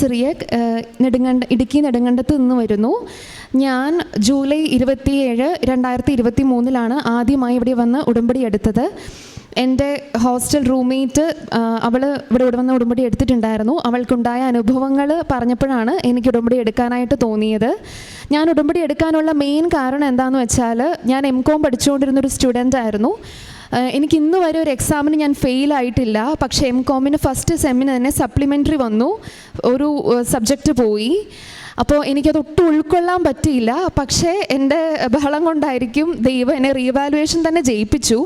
സിറിയക്, ഇടുക്കി നെടുങ്കണ്ടത്ത് നിന്ന് വരുന്നു. ഞാൻ ജൂലൈ 27, 2023 ആദ്യമായി ഇവിടെ വന്ന് ഉടമ്പടി എടുത്തത്. എൻ്റെ ഹോസ്റ്റൽ റൂംമേറ്റ് അവൾ ഇവിടെ വന്ന് ഉടമ്പടി എടുത്തിട്ടുണ്ടായിരുന്നു. അവൾക്കുണ്ടായ അനുഭവങ്ങൾ പറഞ്ഞപ്പോഴാണ് എനിക്ക് ഉടമ്പടി എടുക്കാനായിട്ട് തോന്നിയത്. ഞാൻ ഉടമ്പടി എടുക്കാനുള്ള മെയിൻ കാരണം എന്താണെന്ന് വെച്ചാൽ, ഞാൻ MCOM പഠിച്ചുകൊണ്ടിരുന്നൊരു സ്റ്റുഡൻ്റ് ആയിരുന്നു. എനിക്ക് ഇന്ന് വരെ ഒരു എക്സാമിന് ഞാൻ ഫെയിലായിട്ടില്ല. പക്ഷേ MCOMന് ഫസ്റ്റ് സെമ്മിന് തന്നെ സപ്ലിമെൻ്ററി വന്നു, ഒരു സബ്ജക്റ്റ് പോയി. അപ്പോൾ എനിക്കത് ഒട്ടും ഉൾക്കൊള്ളാൻ പറ്റിയില്ല. പക്ഷേ എൻ്റെ ബഹളം കൊണ്ടായിരിക്കും ദൈവം എന്നെ റീവാലുവേഷൻ തന്നെ ജയിപ്പിച്ചു.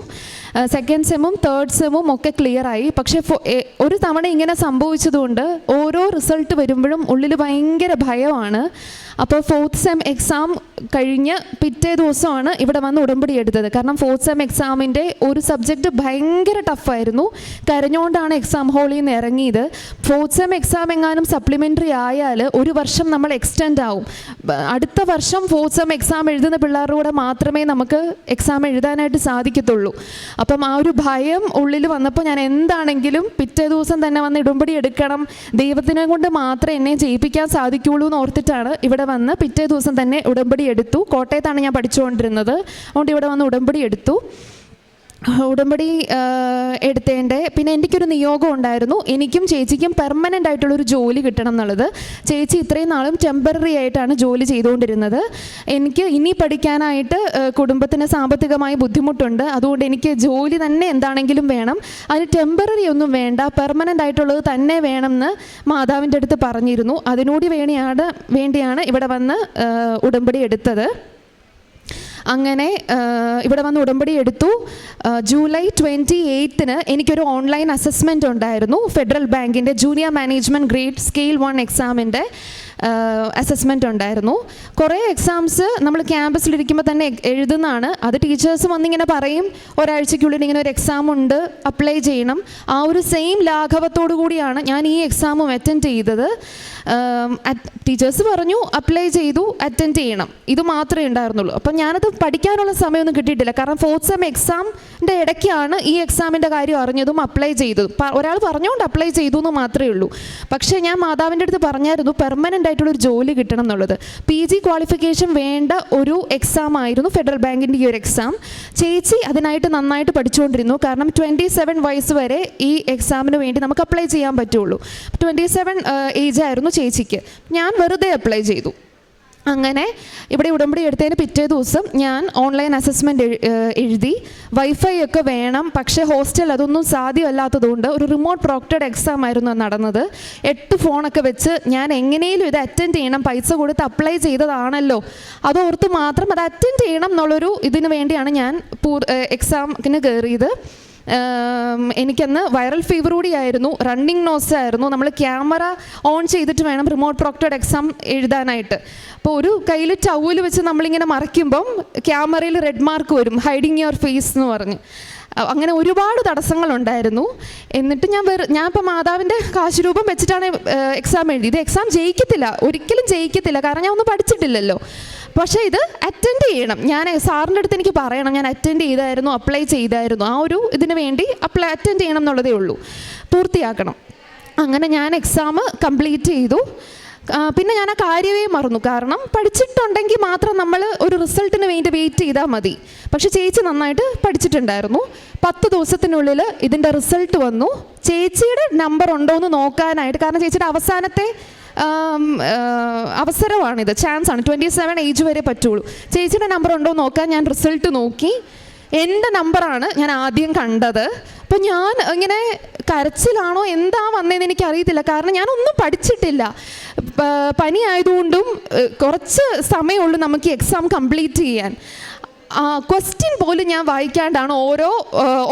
സെക്കൻഡ് സെമ്മും തേർഡ് സെമ്മും ഒക്കെ ക്ലിയറായി. പക്ഷേ ഒരു തവണ ഇങ്ങനെ സംഭവിച്ചതുകൊണ്ട് ഓരോ റിസൾട്ട് വരുമ്പോഴും ഉള്ളിൽ ഭയങ്കര ഭയമാണ്. അപ്പോൾ ഫോർത്ത് സെം എക്സാം കഴിഞ്ഞ് പിറ്റേ ദിവസമാണ് ഇവിടെ വന്ന് ഉടമ്പടി എടുത്തത്. കാരണം ഫോർത്ത് സെം എക്സാമിൻ്റെ ഒരു സബ്ജക്റ്റ് ഭയങ്കര ടഫായിരുന്നു. കരഞ്ഞുകൊണ്ടാണ് എക്സാം ഹോളിൽ നിന്ന് ഇറങ്ങിയത്. ഫോർത്ത് സെം എക്സാം എങ്ങാനും സപ്ലിമെൻ്ററി ആയാൽ ഒരു വർഷം നമ്മൾ എക്സ്റ്റെൻഡ് ആവും. അടുത്ത വർഷം ഫോർത്ത് സെം എക്സാം എഴുതുന്ന പിള്ളേരുടെ കൂടെ മാത്രമേ നമുക്ക് എക്സാം എഴുതാനായിട്ട് സാധിക്കത്തുള്ളൂ. അപ്പം ആ ഒരു ഭയം ഉള്ളിൽ വന്നപ്പോൾ ഞാൻ എന്താണെങ്കിലും പിറ്റേ ദിവസം തന്നെ വന്ന് ഉടമ്പടി എടുക്കണം, ദൈവത്തിനെ കൊണ്ട് മാത്രമേ എന്നെ ജയിപ്പിക്കാൻ സാധിക്കുകയുള്ളൂ എന്ന് ഓർത്തിട്ടാണ് ഇവിടെ വന്ന് പിറ്റേ ദിവസം തന്നെ ഉടമ്പടി എടുത്തു. കോട്ടയത്താണ് ഞാൻ പഠിച്ചുകൊണ്ടിരുന്നത്. അതുകൊണ്ട് ഇവിടെ വന്ന് ഉടമ്പടി എടുത്തു. ഉടമ്പടി എടുത്തതിൻ്റെ പിന്നെ എനിക്കൊരു നിയോഗം ഉണ്ടായിരുന്നു. എനിക്കും ചേച്ചിക്കും പെർമനൻ്റ് ആയിട്ടുള്ളൊരു ജോലി കിട്ടണം എന്നുള്ളത്. ചേച്ചി ഇത്രയും നാളും ടെമ്പററി ആയിട്ടാണ് ജോലി ചെയ്തുകൊണ്ടിരുന്നത്. എനിക്ക് ഇനി പഠിക്കാനായിട്ട് കുടുംബത്തിന് സാമ്പത്തികമായി ബുദ്ധിമുട്ടുണ്ട്. അതുകൊണ്ട് എനിക്ക് ജോലി തന്നെ എന്താണെങ്കിലും വേണം. അതിന് ടെമ്പററി ഒന്നും വേണ്ട, പെർമനൻ്റ് ആയിട്ടുള്ളത് തന്നെ വേണമെന്ന് മാതാവിൻ്റെ അടുത്ത് പറഞ്ഞിരുന്നു. അതിനോട് വേണ്ടിയാണ് ഇവിടെ വന്ന് ഉടമ്പടി എടുത്തത്. അങ്ങനെ ഇവിടെ വന്ന് ഉടമ്പടി എടുത്തു. ജൂലൈ 28 എനിക്കൊരു ഓൺലൈൻ അസസ്മെൻ്റ് ഉണ്ടായിരുന്നു. ഫെഡറൽ ബാങ്കിൻ്റെ ജൂനിയർ മാനേജ്മെൻറ്റ് ഗ്രേഡ് സ്കെയിൽ 1 എക്സാമിൻ്റെ അസസ്മെൻ്റ് ഉണ്ടായിരുന്നു. കുറേ എക്സാംസ് നമ്മൾ ക്യാമ്പസിലിരിക്കുമ്പോൾ തന്നെ എഴുതുന്നതാണ്. അത് ടീച്ചേഴ്സ് വന്നിങ്ങനെ പറയും, ഒരാഴ്ചയ്ക്കുള്ളിൽ ഇങ്ങനെ ഒരു എക്സാം ഉണ്ട്, അപ്ലൈ ചെയ്യണം. ആ ഒരു സെയിം ലാഘവത്തോടു കൂടിയാണ് ഞാൻ ഈ എക്സാമും അറ്റൻഡ് ചെയ്തത്. ടീച്ചേഴ്സ് പറഞ്ഞു അപ്ലൈ ചെയ്തു, അറ്റൻഡ് ചെയ്യണം, ഇത് മാത്രമേ ഉണ്ടായിരുന്നുള്ളൂ. അപ്പം ഞാനത് പഠിക്കാനുള്ള സമയമൊന്നും കിട്ടിയിട്ടില്ല. കാരണം ഫോർത്ത് സെം എക്സാമിൻ്റെ ഇടയ്ക്കാണ് ഈ എക്സാമിൻ്റെ കാര്യം അറിഞ്ഞതും അപ്ലൈ ചെയ്തതും. ഒരാൾ പറഞ്ഞുകൊണ്ട് അപ്ലൈ ചെയ്തു എന്ന് മാത്രമേ ഉള്ളൂ. പക്ഷേ ഞാൻ മാതാവിൻ്റെ അടുത്ത് പറഞ്ഞായിരുന്നു പെർമനൻ്റ് ആയിട്ടുള്ളൊരു ജോലി കിട്ടണം എന്നുള്ളത്. PG ക്വാളിഫിക്കേഷൻ വേണ്ട ഒരു എക്സാം ആയിരുന്നു ഫെഡറൽ ബാങ്കിൻ്റെ ഈ ഒരു എക്സാം. ചേച്ചി അതിനായിട്ട് നന്നായിട്ട് പഠിച്ചുകൊണ്ടിരുന്നു. കാരണം 27 വയസ്സ് വരെ ഈ എക്സാമിന് വേണ്ടി നമുക്ക് അപ്ലൈ ചെയ്യാൻ പറ്റുള്ളൂ. 27 ഏജ് ആയിരുന്നു ചേച്ചിക്ക്. ഞാൻ വെറുതെ അപ്ലൈ ചെയ്തു. അങ്ങനെ ഇവിടെ ഉടമ്പടി എടുത്തതിന് പിറ്റേ ദിവസം ഞാൻ ഓൺലൈൻ അസസ്മെൻ്റ് എഴുതി. വൈഫൈ ഒക്കെ വേണം, പക്ഷേ ഹോസ്റ്റൽ അതൊന്നും സാധ്യമല്ലാത്തതുകൊണ്ട് ഒരു റിമോട്ട് പ്രോക്റ്റഡ് എക്സാം ആയിരുന്നു നടന്നത്. 8 ഫോണൊക്കെ വെച്ച് ഞാൻ എങ്ങനെയും ഇത് അറ്റൻഡ് ചെയ്യണം, പൈസ കൊടുത്ത് അപ്ലൈ ചെയ്തതാണല്ലോ, അതോർത്ത് മാത്രം അത് അറ്റൻഡ് ചെയ്യണം എന്നുള്ളൊരു ഇതിന് വേണ്ടിയാണ് ഞാൻ എക്സാമിന് കയറിയത്. എനിക്കന്ന് വൈറൽ ഫീവർ കൂടിയായിരുന്നു, റണ്ണിങ് നോസ് ആയിരുന്നു. നമ്മൾ ക്യാമറ ഓൺ ചെയ്തിട്ട് വേണം റിമോട്ട് പ്രോക്റ്റഡ് എക്സാം എഴുതാനായിട്ട്. അപ്പോൾ ഒരു കയ്യിൽ ടവൽ വെച്ച് നമ്മളിങ്ങനെ മറയ്ക്കുമ്പം ക്യാമറയിൽ റെഡ് മാർക്ക് വരും, ഹൈഡിങ് യുവർ ഫേസ് എന്ന് പറഞ്ഞ്. അങ്ങനെ ഒരുപാട് തടസ്സങ്ങളുണ്ടായിരുന്നു. എന്നിട്ട് ഞാൻ ഇപ്പോൾ മാതാവിൻ്റെ കാശുരൂപം വെച്ചിട്ടാണ് എക്സാം എഴുതിയത്. എക്സാം ജയിക്കത്തില്ല, ഒരിക്കലും ജയിക്കത്തില്ല, കാരണം ഞാൻ ഒന്നും പഠിച്ചിട്ടില്ലല്ലോ. പക്ഷേ ഇത് അറ്റൻഡ് ചെയ്യണം. ഞാൻ സാറിൻ്റെ അടുത്ത് എനിക്ക് പറയണം ഞാൻ അറ്റൻഡ് ചെയ്തായിരുന്നു, അപ്ലൈ ചെയ്തായിരുന്നു. ആ ഒരു ഇതിന് വേണ്ടി അറ്റൻഡ് ചെയ്യണം എന്നുള്ളതേ ഉള്ളൂ, പൂർത്തിയാക്കണം. അങ്ങനെ ഞാൻ എക്സാം കംപ്ലീറ്റ് ചെയ്തു. പിന്നെ ഞാൻ ആ കാര്യമേ മറന്നു. കാരണം പഠിച്ചിട്ടുണ്ടെങ്കിൽ മാത്രം നമ്മൾ ഒരു റിസൾട്ടിന് വേണ്ടി വെയിറ്റ് ചെയ്താൽ മതി. പക്ഷേ ചേച്ചി നന്നായിട്ട് പഠിച്ചിട്ടുണ്ടായിരുന്നു. 10 ദിവസത്തിനുള്ളിൽ ഇതിൻ്റെ റിസൾട്ട് വന്നു. ചേച്ചിയുടെ നമ്പർ ഉണ്ടോ എന്ന് നോക്കാനായിട്ട്, കാരണം ചേച്ചിയുടെ അവസാനത്തെ അവസരമാണിത്, ചാൻസാണ്. 27 ഏജ് വരെ പറ്റുള്ളൂ. ചേച്ചിയുടെ നമ്പർ ഉണ്ടോ എന്ന് നോക്കാൻ ഞാൻ റിസൾട്ട് നോക്കി. എൻ്റെ നമ്പറാണ് ഞാൻ ആദ്യം കണ്ടത്. അപ്പോൾ ഞാൻ ഇങ്ങനെ കരച്ചിലാണോ എന്താ വന്നതെന്ന് എനിക്കറിയത്തില്ല. കാരണം ഞാനൊന്നും പഠിച്ചിട്ടില്ല. പനി ആയതുകൊണ്ടും കുറച്ച് സമയമുള്ളൂ നമുക്ക് എക്സാം കംപ്ലീറ്റ് ചെയ്യാൻ. ക്വസ്റ്റ്യൻ പോലും ഞാൻ വായിക്കാണ്ടാണ് ഓരോ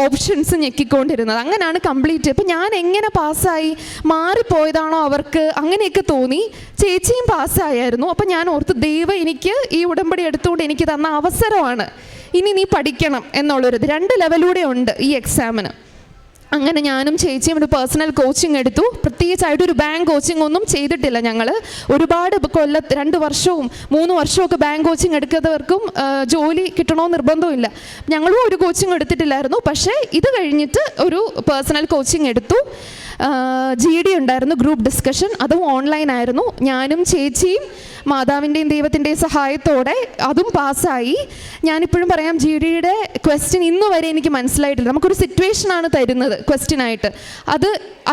ഓപ്ഷൻസ് ഞെക്കിക്കൊണ്ടിരുന്നത്. അങ്ങനെയാണ് കംപ്ലീറ്റ്. അപ്പോൾ ഞാൻ എങ്ങനെ പാസ്സായി, മാറിപ്പോയതാണോ അവർക്ക്, അങ്ങനെയൊക്കെ തോന്നി. ചേച്ചിയും പാസ്സായായിരുന്നു. അപ്പോൾ ഞാൻ ഓർത്ത് ദൈവം എനിക്ക് ഈ ഉടമ്പടി എടുത്തുകൊണ്ട് എനിക്ക് തന്ന അവസരമാണ്, ഇനി നീ പഠിക്കണം എന്നുള്ളൊരു 2 ലെവലൂടെ ഉണ്ട് ഈ എക്സാമിന്. അങ്ങനെ ഞാനും ചേച്ചിയും ഒരു പേഴ്സണൽ കോച്ചിങ് എടുത്തു. പ്രത്യേകിച്ചായിട്ടൊരു ബാങ്ക് കോച്ചിങ് ഒന്നും ചെയ്തിട്ടില്ല ഞങ്ങൾ. ഒരുപാട് 2 വർഷവും 3 വർഷമൊക്കെ ബാങ്ക് കോച്ചിങ് എടുക്കുന്നവർക്കും ജോലി കിട്ടണമെന്ന് നിർബന്ധമില്ല. ഞങ്ങളും ഒരു കോച്ചിങ് എടുത്തിട്ടില്ലായിരുന്നു. പക്ഷേ ഇത് കഴിഞ്ഞിട്ട് ഒരു പേഴ്സണൽ കോച്ചിങ് എടുത്തു. GD ഉണ്ടായിരുന്നു, ഗ്രൂപ്പ് ഡിസ്കഷൻ. അതും ഓൺലൈനായിരുന്നു. ഞാനും ചേച്ചിയും മാതാവിൻ്റെയും ദൈവത്തിൻ്റെയും സഹായത്തോടെ അതും പാസ്സായി. ഞാനിപ്പോഴും പറയാം, GDയുടെ ക്വസ്റ്റ്യൻ ഇന്ന് വരെ എനിക്ക് മനസ്സിലായിട്ടില്ല. നമുക്കൊരു സിറ്റുവേഷനാണ് തരുന്നത് ക്വസ്റ്റ്യനായിട്ട്,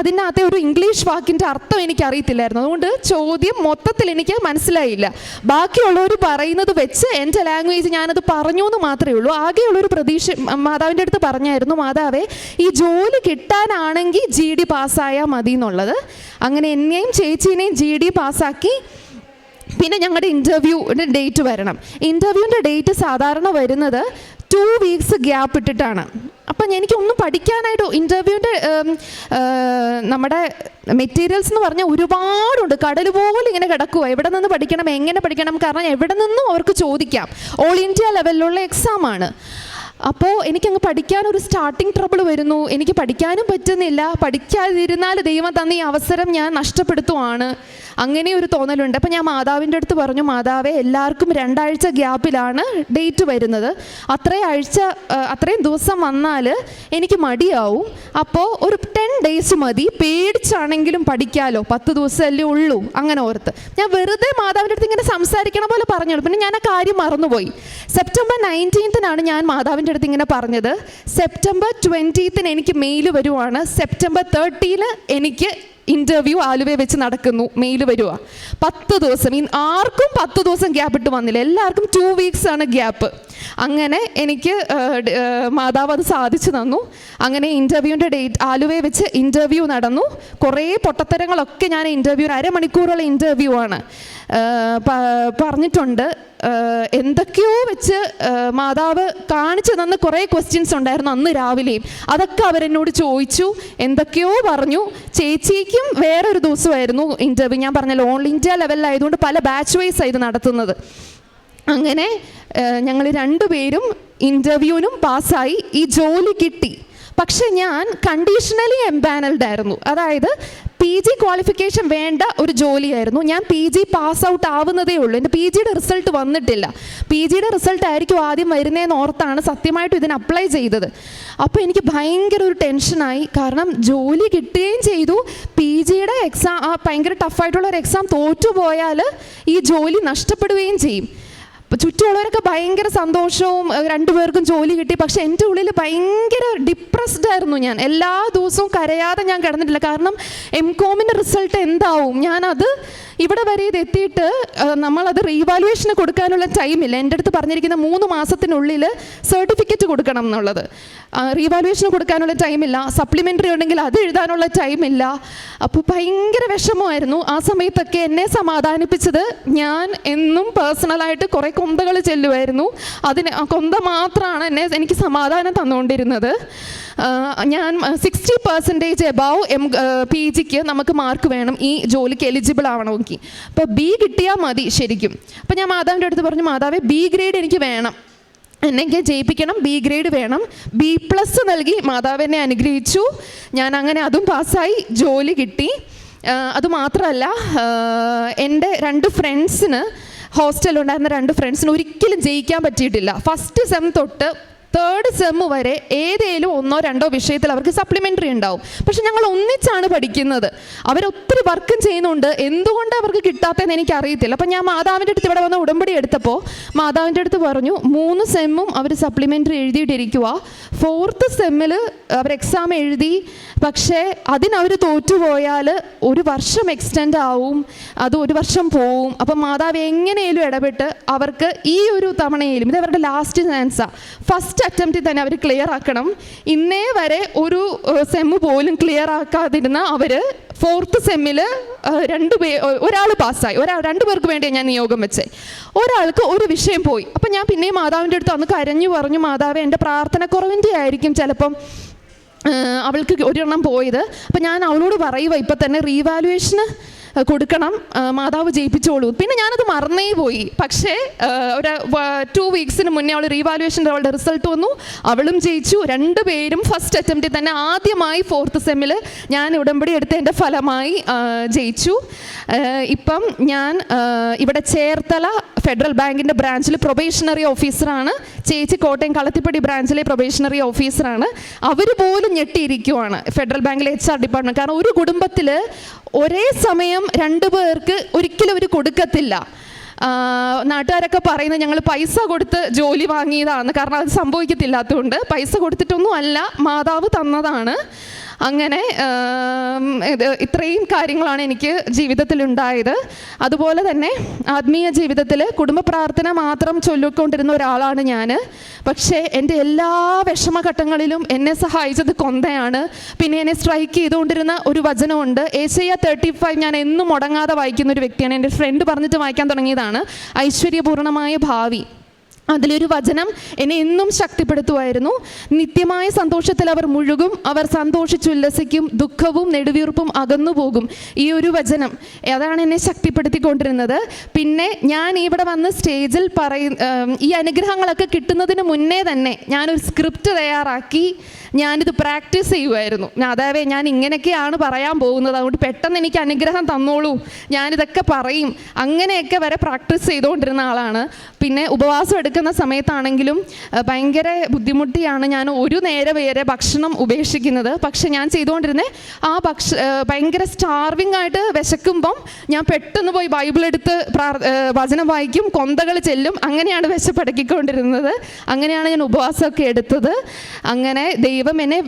അതിനകത്തെ ഒരു ഇംഗ്ലീഷ് വാക്കിൻ്റെ അർത്ഥം എനിക്ക് അറിയത്തില്ലായിരുന്നു. അതുകൊണ്ട് ചോദ്യം മൊത്തത്തിൽ എനിക്ക് മനസ്സിലായില്ല. ബാക്കിയുള്ളവർ പറയുന്നത് വെച്ച് എൻ്റെ ലാംഗ്വേജ് ഞാനത് പറഞ്ഞു എന്ന് മാത്രമേ ഉള്ളൂ. ആകെയുള്ളൊരു പ്രതീക്ഷ മാതാവിൻ്റെ അടുത്ത് പറഞ്ഞായിരുന്നു, മാതാവേ ഈ ജോലി കിട്ടാനാണെങ്കിൽ GD പാസ്സായാൽ മതി എന്നുള്ളത്. അങ്ങനെ എന്നെയും ചേച്ചീനെയും GD പാസ്സാക്കി. പിന്നെ ഞങ്ങളുടെ ഇൻ്റർവ്യൂവിൻ്റെ ഡേറ്റ് വരണം. ഇൻ്റർവ്യൂവിൻ്റെ ഡേറ്റ് സാധാരണ വരുന്നത് 2 വീക്സ് ഗ്യാപ്പ് ഇട്ടിട്ടാണ്. അപ്പം എനിക്കൊന്നും പഠിക്കാനായിട്ട് ഇൻ്റർവ്യൂവിൻ്റെ നമ്മുടെ മെറ്റീരിയൽസ് എന്ന് പറഞ്ഞാൽ ഒരുപാടുണ്ട്. കടൽ പോലെ ഇങ്ങനെ കിടക്കുക. എവിടെ നിന്ന് പഠിക്കണം, എങ്ങനെ പഠിക്കണം, കാരണം എവിടെ നിന്നും അവർക്ക് ചോദിക്കാം. ഓൾ ഇന്ത്യ ലെവലിലുള്ള എക്സാമാണ്. അപ്പോൾ എനിക്കങ്ങ് പഠിക്കാനൊരു സ്റ്റാർട്ടിങ് ട്രബിൾ വരുന്നു. എനിക്ക് പഠിക്കാനും പറ്റുന്നില്ല. പഠിക്കാതിരുന്നാൽ ദൈവം തന്ന ഈ അവസരം ഞാൻ നഷ്ടപ്പെടുത്തുവാണ്, അങ്ങനെ ഒരു തോന്നലുണ്ട്. അപ്പോൾ ഞാൻ മാതാവിൻ്റെ അടുത്ത് പറഞ്ഞു, മാതാവേ എല്ലാവർക്കും 2 ആഴ്ച ഗ്യാപ്പിലാണ് ഡേറ്റ് വരുന്നത്. അത്രയും ദിവസം വന്നാൽ എനിക്ക് മടിയാവും. അപ്പോൾ ഒരു 10 ഡേയ്സ് മതി, പേടിച്ചാണെങ്കിലും പഠിക്കാമല്ലോ, 10 ദിവസമല്ലേ ഉള്ളൂ. അങ്ങനെ ഓർത്ത് ഞാൻ വെറുതെ മാതാവിൻ്റെ അടുത്ത് ഇങ്ങനെ സംസാരിക്കണ പോലെ പറഞ്ഞോളൂ. പിന്നെ ഞാൻ ആ കാര്യം മറന്നുപോയി. സെപ്റ്റംബർ 19 ഞാൻ മാതാവിൻ്റെ അടുത്ത് ഇങ്ങനെ പറഞ്ഞത്. സെപ്റ്റംബർ 20 എനിക്ക് മെയിൽ വരുവാണ്. സെപ്റ്റംബർ 30 എനിക്ക് ഇൻ്റർവ്യൂ ആലുവയെ വെച്ച് നടക്കുന്നു. മെയിൽ വരുക. 10 ദിവസം. ആർക്കും 10 ദിവസം ഗ്യാപ്പ് ഇട്ട് വന്നില്ല. എല്ലാവർക്കും 2 വീക്സ് ആണ് ഗ്യാപ്പ്. അങ്ങനെ എനിക്ക് മാതാവ് അത് സാധിച്ചു തന്നു. അങ്ങനെ ഇൻ്റർവ്യൂവിൻ്റെ ഡേറ്റ് ആലുവയെ വെച്ച് ഇൻ്റർവ്യൂ നടന്നു. കുറേ പൊട്ടത്തരങ്ങളൊക്കെ ഞാൻ ഇൻ്റർവ്യൂവിന് അരമണിക്കൂറുള്ള ഇൻ്റർവ്യൂ ആണ് പറഞ്ഞിട്ടുണ്ട്. എന്തൊക്കെയോ വെച്ച് മാതാവ് കാണിച്ചു തന്ന കുറേ ക്വസ്റ്റ്യൻസ് ഉണ്ടായിരുന്നു അന്ന് രാവിലെയും. അതൊക്കെ അവരെന്നോട് ചോദിച്ചു, എന്തൊക്കെയോ പറഞ്ഞു. ചേച്ചിക്കും വേറൊരു ദിവസമായിരുന്നു ഇൻ്റർവ്യൂ. ഞാൻ പറഞ്ഞല്ലോ, ഓൾ ഇന്ത്യ ലെവലിലായതുകൊണ്ട് പല ബാച്ച് വൈസ് ആയിരുന്നു നടത്തുന്നത്. അങ്ങനെ ഞങ്ങൾ 2 പേരും ഇൻ്റർവ്യൂവിനും പാസ്സായി. ഈ ജോലി കിട്ടി. പക്ഷെ ഞാൻ കണ്ടീഷണലി എംപാനൽഡ് ആയിരുന്നു. അതായത് PG ക്വാളിഫിക്കേഷൻ വേണ്ട ഒരു ജോലിയായിരുന്നു. ഞാൻ PG പാസ് ഔട്ട് ആവുന്നതേ ഉള്ളൂ. എൻ്റെ PGയുടെ റിസൾട്ട് വന്നിട്ടില്ല. PGയുടെ റിസൾട്ട് ആയിരിക്കും ആദ്യം വരുന്നതെന്ന് ഓർത്താണ് സത്യമായിട്ടും ഇതിന് അപ്ലൈ ചെയ്തത്. അപ്പോൾ എനിക്ക് ഭയങ്കര ഒരു ടെൻഷനായി. കാരണം ജോലി കിട്ടുകയും ചെയ്തു. PGയുടെ എക്സാം ഭയങ്കര ടഫായിട്ടുള്ളൊരു എക്സാം തോറ്റുപോയാൽ ഈ ജോലി നഷ്ടപ്പെടുകയും ചെയ്യും. ചുറ്റുമുള്ളവരൊക്കെ ഭയങ്കര സന്തോഷവും 2 പേർക്കും ജോലി കിട്ടി. പക്ഷെ എൻ്റെ ഉള്ളിൽ ഭയങ്കര ഡിപ്രസ്ഡ് ആയിരുന്നു. ഞാൻ എല്ലാ ദിവസവും കരയാതെ ഞാൻ കിടന്നിട്ടില്ല. കാരണം MCOMൻ്റെ റിസൾട്ട് എന്താവും, ഞാനത് ഇവിടെ വരെ ഇതെത്തിയിട്ട് നമ്മളത് റീവാലുവേഷന് കൊടുക്കാനുള്ള ടൈമില്ല. എൻ്റെ അടുത്ത് പറഞ്ഞിരിക്കുന്ന 3 മാസത്തിനുള്ളിൽ സർട്ടിഫിക്കറ്റ് കൊടുക്കണം എന്നുള്ളത്. റീവാലുവേഷന് കൊടുക്കാനുള്ള ടൈമില്ല. സപ്ലിമെൻ്ററി ഉണ്ടെങ്കിൽ അത് എഴുതാനുള്ള ടൈമില്ല. അപ്പോൾ ഭയങ്കര വിഷമമായിരുന്നു. ആ സമയത്തൊക്കെ എന്നെ സമാധാനിപ്പിച്ചത്, ഞാൻ എന്നും പേഴ്സണലായിട്ട് കുറേ കൊന്തകൾ ചെല്ലുമായിരുന്നു. കൊന്ത മാത്രമാണ് എനിക്ക് സമാധാനം തന്നുകൊണ്ടിരുന്നത്. ഞാൻ 60% എബവ് PGക്ക് നമുക്ക് മാർക്ക് വേണം ഈ ജോലിക്ക് എലിജിബിൾ ആവണമെങ്കിൽ. അപ്പോൾ B കിട്ടിയാൽ മതി ശരിക്കും. അപ്പോൾ ഞാൻ മാതാവിൻ്റെ അടുത്ത് പറഞ്ഞു, മാതാവേ B ഗ്രേഡ് എനിക്ക് വേണം, എന്നെ ജയിപ്പിക്കണം, B ഗ്രേഡ് വേണം. B+ നൽകി മാതാവ് എന്നെ അനുഗ്രഹിച്ചു. ഞാൻ അങ്ങനെ അതും പാസ്സായി, ജോലി കിട്ടി. അതുമാത്രമല്ല, എൻ്റെ 2 ഫ്രണ്ട്സിന്, ഹോസ്റ്റലുണ്ടായിരുന്ന 2 ഫ്രണ്ട്സിന് ഒരിക്കലും ജയിക്കാൻ പറ്റിയിട്ടില്ല. ഫസ്റ്റ് സെം തൊട്ട് 3rd സെം വരെ ഏതേലും 1 or 2 വിഷയത്തിൽ അവർക്ക് സപ്ലിമെൻ്ററി ഉണ്ടാവും. പക്ഷെ ഞങ്ങൾ ഒന്നിച്ചാണ് പഠിക്കുന്നത്. അവരൊത്തിരി വർക്കും ചെയ്യുന്നുണ്ട്. എന്തുകൊണ്ട് അവർക്ക് കിട്ടാത്തതെന്ന് എനിക്കറിയത്തില്ല. അപ്പം ഞാൻ മാതാവിൻ്റെ അടുത്ത് ഇവിടെ വന്ന് ഉടമ്പടി എടുത്തപ്പോൾ മാതാവിൻ്റെ അടുത്ത് പറഞ്ഞു, 3 സെമ്മും അവർ സപ്ലിമെൻ്ററി എഴുതിയിട്ടിരിക്കുക. 4th സെമ്മിൽ അവർ എക്സാം എഴുതി. പക്ഷേ അതിനവർ തോറ്റുപോയാൽ 1 വർഷം എക്സ്റ്റെൻഡ് ആവും, അത് 1 വർഷം പോവും. അപ്പം മാതാവ് എങ്ങനെയും ഇടപെട്ട് അവർക്ക് ഈ ഒരു തവണയിലും, ഇത് അവരുടെ ലാസ്റ്റ് ചാൻസാണ്, ഫസ്റ്റ് അറ്റംപ്റ്റിൽ തന്നെ അവർ ക്ലിയർ ആക്കണം. ഇന്നേ വരെ ഒരു സെമ്മ് പോലും ക്ലിയർ ആക്കാതിരുന്ന അവർ 4th സെമ്മിൽ ഒരാൾ പാസ്സായി. 2 പേർക്ക് വേണ്ടിയാണ് ഞാൻ നിയോഗം വെച്ചേ. ഒരാൾക്ക് 1 വിഷയം പോയി. അപ്പം ഞാൻ പിന്നെയും മാതാവിൻ്റെ അടുത്ത് അന്ന് കരഞ്ഞു പറഞ്ഞു, മാതാവ് എൻ്റെ പ്രാർത്ഥനക്കുറവിൻ്റെ ആയിരിക്കും ചിലപ്പം അവൾക്ക് 1 എണ്ണം പോയത്. അപ്പം ഞാൻ അവളോട് പറയുക, ഇപ്പം തന്നെ റീവാലുവേഷന് കൊടുക്കണം, മാതാവ് ജയിപ്പിച്ചോളൂ. പിന്നെ ഞാനത് മറന്നേ പോയി. പക്ഷേ ഒരു 2 വീക്സിന് മുന്നേ അവൾ റീവാലുവേഷൻ്റെ അവളുടെ റിസൾട്ട് വന്നു. അവളും ജയിച്ചു. 2 പേരും ഫസ്റ്റ് അറ്റംപ്റ്റിൽ തന്നെ ആദ്യമായി 4th സെമ്മിൽ ഞാൻ ഉടമ്പടി എടുത്തതിൻ്റെ ഫലമായി ജയിച്ചു. ഇപ്പം ഞാൻ ഇവിടെ ചേർത്തല ഫെഡറൽ ബാങ്കിൻ്റെ ബ്രാഞ്ചിൽ പ്രൊബേഷണറി ഓഫീസറാണ്. ചേച്ചി കോട്ടയം കളത്തിപ്പടി ബ്രാഞ്ചിലെ പ്രൊബേഷണറി ഓഫീസറാണ്. അവർ പോലും ഞെട്ടിയിരിക്കുവാണ് ഫെഡറൽ ബാങ്കിലെ HR ഡിപ്പാർട്ട്മെൻറ്റ്. കാരണം ഒരു കുടുംബത്തിൽ ഒരേ സമയം 2 പേർക്ക് ഒരിക്കലും അവർ കൊടുക്കത്തില്ല. നാട്ടുകാരൊക്കെ പറയുന്നത് ഞങ്ങൾ പൈസ കൊടുത്ത് ജോലി വാങ്ങിയതാണ്, കാരണം അത് സംഭവിക്കത്തില്ലാത്തതുകൊണ്ട്. പൈസ കൊടുത്തിട്ടൊന്നും അല്ല, മാതാവ് തന്നതാണ്. അങ്ങനെ ഇത്രയും കാര്യങ്ങളാണ് എനിക്ക് ജീവിതത്തിലുണ്ടായത്. അതുപോലെ തന്നെ ആത്മീയ ജീവിതത്തിൽ കുടുംബ പ്രാർത്ഥന മാത്രം ചൊല്ലിക്കൊണ്ടിരുന്ന ഒരാളാണ് ഞാൻ. പക്ഷേ എൻ്റെ എല്ലാ വിഷമഘട്ടങ്ങളിലും എന്നെ സഹായിച്ചത് കൊന്തയാണ്. പിന്നെ എന്നെ സ്ട്രൈക്ക് ചെയ്തുകൊണ്ടിരുന്ന ഒരു വചനമുണ്ട്, ഏശയ്യ 35. ഞാൻ എന്നും മുടങ്ങാതെ വായിക്കുന്ന ഒരു വ്യക്തിയാണ്. എൻ്റെ ഫ്രണ്ട് പറഞ്ഞിട്ട് വായിക്കാൻ തുടങ്ങിയതാണ്, ഐശ്വര്യപൂർണമായ ഭാവി. അതിലൊരു വചനം എന്നെ എന്നും ശക്തിപ്പെടുത്തുമായിരുന്നു. നിത്യമായ സന്തോഷത്തിൽ അവർ മുഴുകും, അവർ സന്തോഷിച്ചുല്ലസിക്കും, ദുഃഖവും നെടുവീർപ്പും അകന്നു പോകും. ഈ ഒരു വചനം അതാണ് എന്നെ ശക്തിപ്പെടുത്തിക്കൊണ്ടിരുന്നത്. പിന്നെ ഞാൻ ഇവിടെ വന്ന് സ്റ്റേജിൽ ഈ അനുഗ്രഹങ്ങളൊക്കെ കിട്ടുന്നതിന് മുന്നേ തന്നെ ഞാനൊരു സ്ക്രിപ്റ്റ് തയ്യാറാക്കി ഞാനിത് പ്രാക്ടീസ് ചെയ്യുമായിരുന്നു. അതായത് ഞാൻ ഇങ്ങനെയൊക്കെയാണ് പറയാൻ പോകുന്നത്, അതുകൊണ്ട് പെട്ടെന്ന് എനിക്ക് അനുഗ്രഹം തന്നോളൂ, ഞാനിതൊക്കെ പറയും, അങ്ങനെയൊക്കെ വരെ പ്രാക്ടീസ് ചെയ്തുകൊണ്ടിരുന്ന ആളാണ്. പിന്നെ ഉപവാസം എടുക്കുന്ന സമയത്താണെങ്കിലും ഭയങ്കര ബുദ്ധിമുട്ടിയാണ് ഞാൻ ഒരു നേരം വരെ ഭക്ഷണം ഉപേക്ഷിക്കുന്നത്. പക്ഷെ ഞാൻ ചെയ്തുകൊണ്ടിരുന്നത് ഭയങ്കര സ്റ്റാർവിംഗ് ആയിട്ട് വിശക്കുമ്പം ഞാൻ പെട്ടെന്ന് പോയി ബൈബിൾ എടുത്ത് വചനം വായിക്കും, കൊന്തകൾ ചെല്ലും. അങ്ങനെയാണ് വിശപ്പടക്കിക്കൊണ്ടിരുന്നത്. അങ്ങനെയാണ് ഞാൻ ഉപവാസമൊക്കെ എടുത്തത്. അങ്ങനെ ദൈവം എന്നെ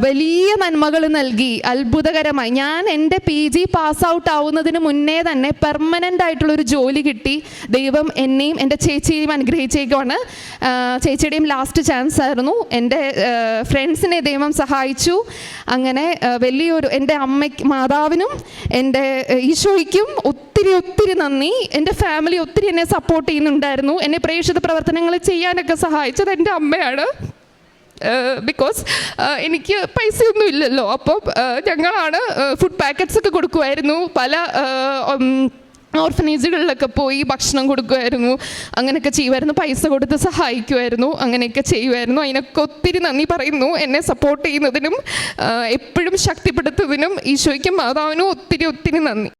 വലിയ നന്മകൾ നൽകി, അത്ഭുതകരമായി. ഞാൻ എൻ്റെ PG പാസ് ഔട്ട് ആവുന്നതിന് മുന്നേ തന്നെ പെർമനൻ്റ് ആയിട്ടുള്ളൊരു ജോലി കിട്ടി. ദൈവം എന്നെയും എൻ്റെ ചേച്ചിയെയും അനുഗ്രഹിച്ചേക്കുവാണ്. ചേച്ചിയുടെയും ലാസ്റ്റ് ചാൻസ് ആയിരുന്നു. എൻ്റെ ഫ്രണ്ട്സിനെ ദൈവം സഹായിച്ചു. അങ്ങനെ വലിയൊരു എൻ്റെ അമ്മയ്ക്ക്, മാതാവിനും എൻ്റെ ഈശോയ്ക്കും ഒത്തിരി നന്ദി. എൻ്റെ ഫാമിലി ഒത്തിരി എന്നെ സപ്പോർട്ട് ചെയ്യുന്നുണ്ടായിരുന്നു. എന്നെ പ്രേക്ഷിത പ്രവർത്തനങ്ങൾ ചെയ്യാനൊക്കെ സഹായിച്ചത് എൻ്റെ അമ്മയാണ്. ബിക്കോസ് എനിക്ക് പൈസയൊന്നും ഇല്ലല്ലോ. അപ്പം ഞങ്ങളാണ് ഫുഡ് പാക്കറ്റ്സ് ഒക്കെ കൊടുക്കുമായിരുന്നു. പല ഓർഫനേജുകളിലൊക്കെ പോയി ഭക്ഷണം കൊടുക്കുമായിരുന്നു. അങ്ങനെയൊക്കെ ചെയ്യുമായിരുന്നു. പൈസ കൊടുത്ത് സഹായിക്കുമായിരുന്നു. അങ്ങനെയൊക്കെ ചെയ്യുമായിരുന്നു. അതിനൊക്കെ ഒത്തിരി നന്ദി പറയുന്നു. എന്നെ സപ്പോർട്ട് ചെയ്യുന്നതിനും എപ്പോഴും ശക്തിപ്പെടുത്തുന്നതിനും ഈശോയ്ക്കും മാതാവിനും ഒത്തിരി നന്ദി.